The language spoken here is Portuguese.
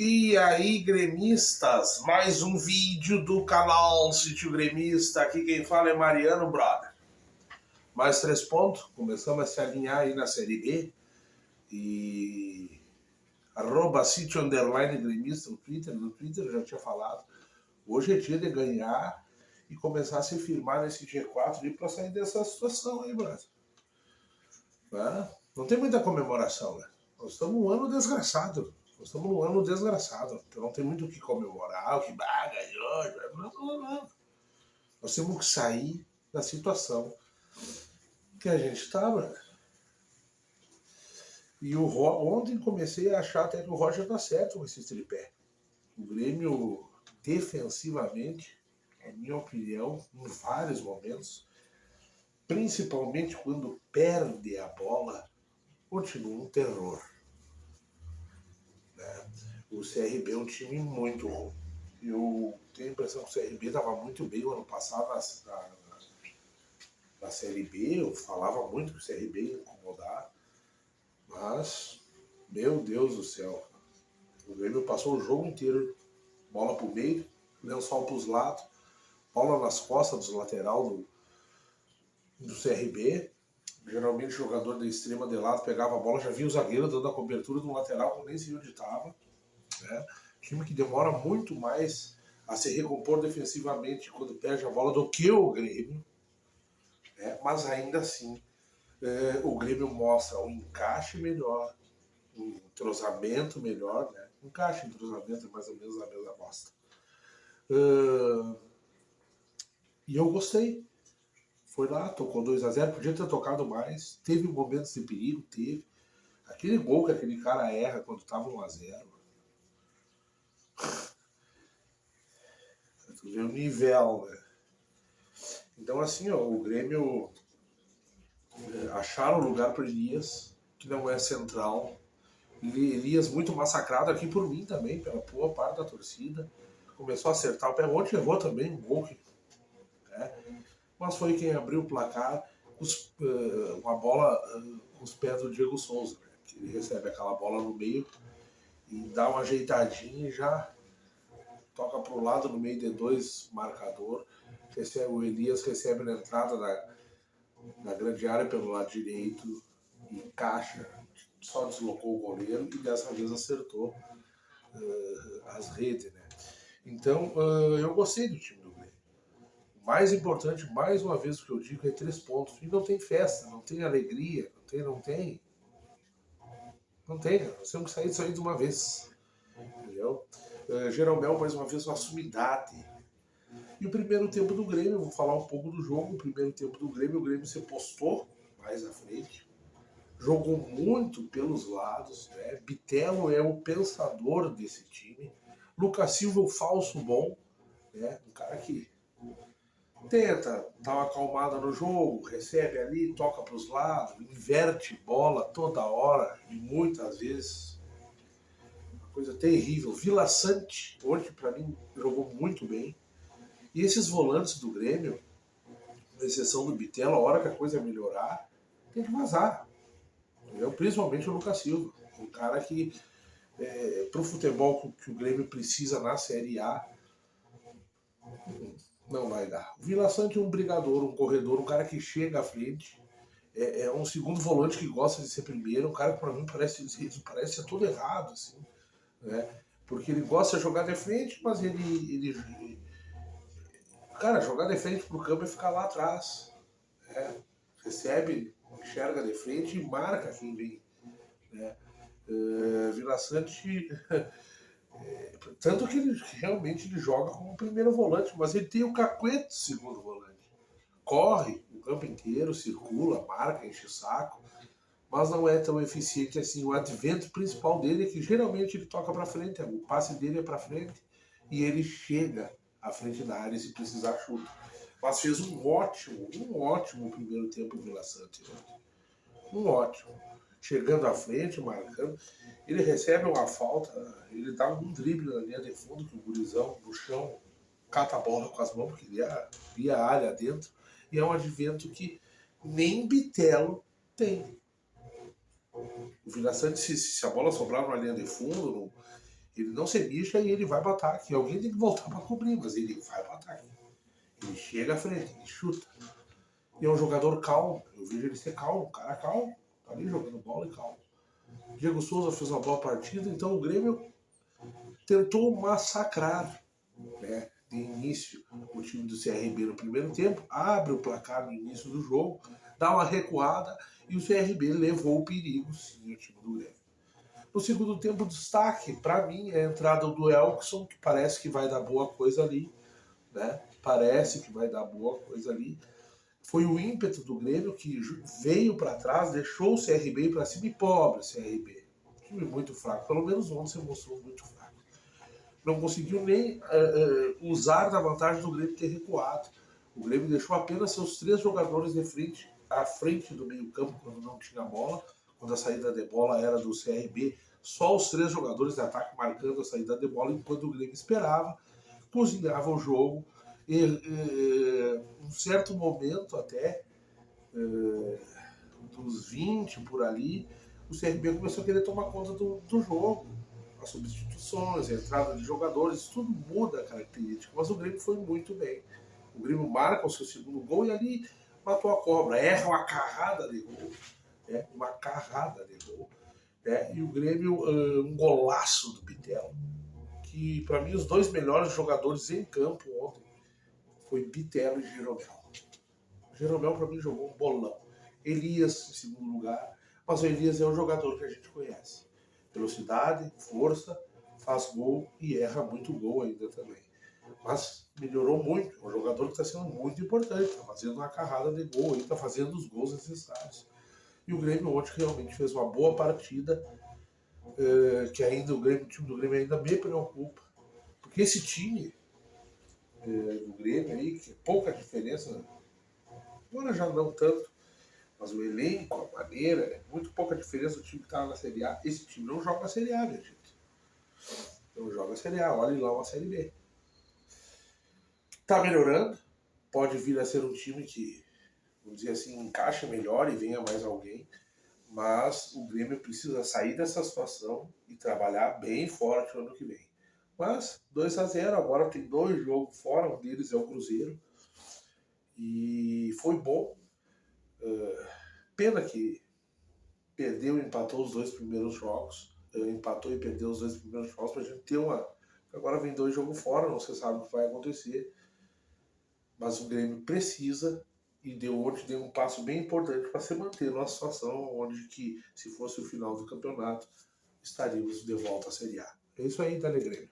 E aí, gremistas, mais um vídeo do canal Sítio Gremista. Aqui quem fala é Mariano, brother. Mais 3 pontos, começamos a se alinhar aí na Série B. E @Sítio Gremista no Twitter eu já tinha falado. Hoje é dia de ganhar e começar a se firmar nesse G4 para sair dessa situação aí, brother. Não tem muita comemoração, né? Nós estamos num ano desgraçado. Então não tem muito o que comemorar, o que ganhou. Não. Nós temos que sair da situação que a gente estava. E ontem comecei a achar até que o Roger tá certo com esse tripé. O Grêmio, defensivamente, na minha opinião, em vários momentos, principalmente quando perde a bola, continua um terror. O CRB é um time muito ruim. Eu tenho a impressão que o CRB estava muito bem o ano passado na Série B. Eu falava muito que o CRB ia incomodar. Mas, meu Deus do céu, o Grêmio passou o jogo inteiro, bola pro meio, lençol pros lados, bola nas costas dos lateral do CRB. Geralmente o jogador da extrema de lado pegava a bola, já via o zagueiro dando a cobertura do lateral, que nem sei onde estava. Né? Time que demora muito mais a se recompor defensivamente quando perde a bola do que o Grêmio. Mas ainda assim, o Grêmio mostra um encaixe melhor, um entrosamento melhor, né? Encaixe e entrosamento é mais ou menos a mesma bosta. E eu gostei. Foi lá, tocou 2-0, podia ter tocado mais, teve momentos de perigo, teve. Aquele gol que aquele cara erra quando tava 1-0. Tu vê o nível, né? Então assim, ó, o Grêmio acharam lugar para Elias, que não é central. Elias muito massacrado aqui por mim também, pela boa parte da torcida. Começou a acertar o pé, ontem errou também um gol, mas foi quem abriu o placar uma bola com os pés do Diego Souza, né? Que ele recebe aquela bola no meio e dá uma ajeitadinha e já toca para o lado no meio de 2 marcador. O Elias recebe na entrada na grande área pelo lado direito, encaixa, só deslocou o goleiro e dessa vez acertou as redes, né? Então eu gostei do time do Grêmio. O mais importante, mais uma vez o que eu digo, é 3 pontos. E não tem festa, não tem alegria, não tem. Nós temos que sair disso aí de uma vez. Entendeu? Jeromel, mais uma vez, uma sumidade. E o primeiro tempo do Grêmio, eu vou falar um pouco do jogo. O primeiro tempo do Grêmio, o Grêmio se postou mais à frente. Jogou muito pelos lados, né? Bitelo é o pensador desse time. Lucas Silva, o falso bom, né? Um cara que tenta dar uma acalmada no jogo, recebe ali, toca para os lados, inverte bola toda hora e muitas vezes. Uma coisa terrível. Vila Sante, hoje para mim jogou muito bem. E esses volantes do Grêmio, com exceção do Bitelo, a hora que a coisa melhorar, tem que vazar. Entendeu? Principalmente o Lucas Silva, um cara que pro futebol que o Grêmio precisa na Série A, não vai dar. O Vila Sante é um brigador, um corredor, um cara que chega à frente, é um segundo volante que gosta de ser primeiro, um cara que pra mim parece ser todo errado, assim, né? Porque ele gosta de jogar de frente, mas cara, jogar de frente pro campo é ficar lá atrás, né? Recebe, enxerga de frente e marca quem vem, né? Vila Sante tanto que realmente ele joga como primeiro volante, mas ele tem o cacuete segundo volante. Corre o campo inteiro, circula, marca, enche o saco, mas não é tão eficiente assim. O advento principal dele é que geralmente ele toca para frente, o passe dele é para frente e ele chega à frente da área se precisar chuta. Mas fez um ótimo primeiro tempo em Vila Sante. Um ótimo. Chegando à frente, marcando. Ele recebe uma falta, ele dá um drible na linha de fundo, que o gurizão no chão cata a bola com as mãos, porque ele via a área dentro. E é um advento que nem Bitelo tem. O Vila Sante, se a bola sobrar na linha de fundo, Ele não se bicha e ele vai para o ataque. Alguém tem que voltar para cobrir, mas ele vai para o ataque. Ele chega à frente, ele chuta. E é um jogador calmo. Eu vejo ele ser calmo, um cara calmo. Tá ali jogando bola e calmo. Diego Souza fez uma boa partida, então o Grêmio tentou massacrar, né, de início o time do CRB no primeiro tempo, abre o placar no início do jogo, dá uma recuada e o CRB levou o perigo, sim, ao time do Grêmio. No segundo tempo, destaque, para mim, é a entrada do Elkson, que parece que vai dar boa coisa ali, né? Parece que vai dar boa coisa ali. Foi o ímpeto do Grêmio que veio para trás, deixou o CRB para cima e pobre CRB. Time muito fraco, pelo menos ontem se mostrou muito fraco. Não conseguiu nem usar da vantagem do Grêmio ter recuado. O Grêmio deixou apenas seus 3 jogadores de frente, à frente do meio campo quando não tinha bola, quando a saída de bola era do CRB, só os 3 jogadores de ataque marcando a saída de bola, enquanto o Grêmio esperava, cozinhava o jogo, e um certo momento até, dos 20 por ali, o CRB começou a querer tomar conta do jogo. As substituições, a entrada de jogadores, tudo muda a característica, mas o Grêmio foi muito bem. O Grêmio marca o seu segundo gol e ali matou a cobra, erra uma carrada de gol, uma carrada de gol. E o Grêmio, um golaço do Bitelo, que para mim os 2 melhores jogadores em campo ontem foi Bitelo e Jeromel. O Jeromel para mim jogou um bolão. Elias em segundo lugar, mas o Elias é um jogador que a gente conhece. Velocidade, força, faz gol e erra muito gol ainda também. Mas melhorou muito, é um jogador que está sendo muito importante, está fazendo uma carrada de gol, está fazendo os gols necessários. E o Grêmio ontem realmente fez uma boa partida, que ainda o time do Grêmio ainda me preocupa. Porque esse time do Grêmio aí, que é pouca diferença, agora já não tanto, mas o elenco, a maneira, é muito pouca diferença do time que estava na Série A. Esse time não joga a Série A, minha gente. Não joga a Série A, olha lá uma Série B. Tá melhorando, pode vir a ser um time que, vamos dizer assim, encaixa melhor e venha mais alguém, mas o Grêmio precisa sair dessa situação e trabalhar bem forte no ano que vem. Mas 2-0, agora tem 2 jogos fora, um deles é o Cruzeiro, e foi bom. Pena que perdeu e empatou os 2 primeiros jogos, empatou e perdeu os 2 primeiros jogos pra gente ter uma... Agora vem 2 jogos fora, não se sabe o que vai acontecer, mas o Grêmio precisa e ontem deu um passo bem importante para se manter numa situação onde que, se fosse o final do campeonato, estaríamos de volta à Série A. É isso aí, Dale Grêmio.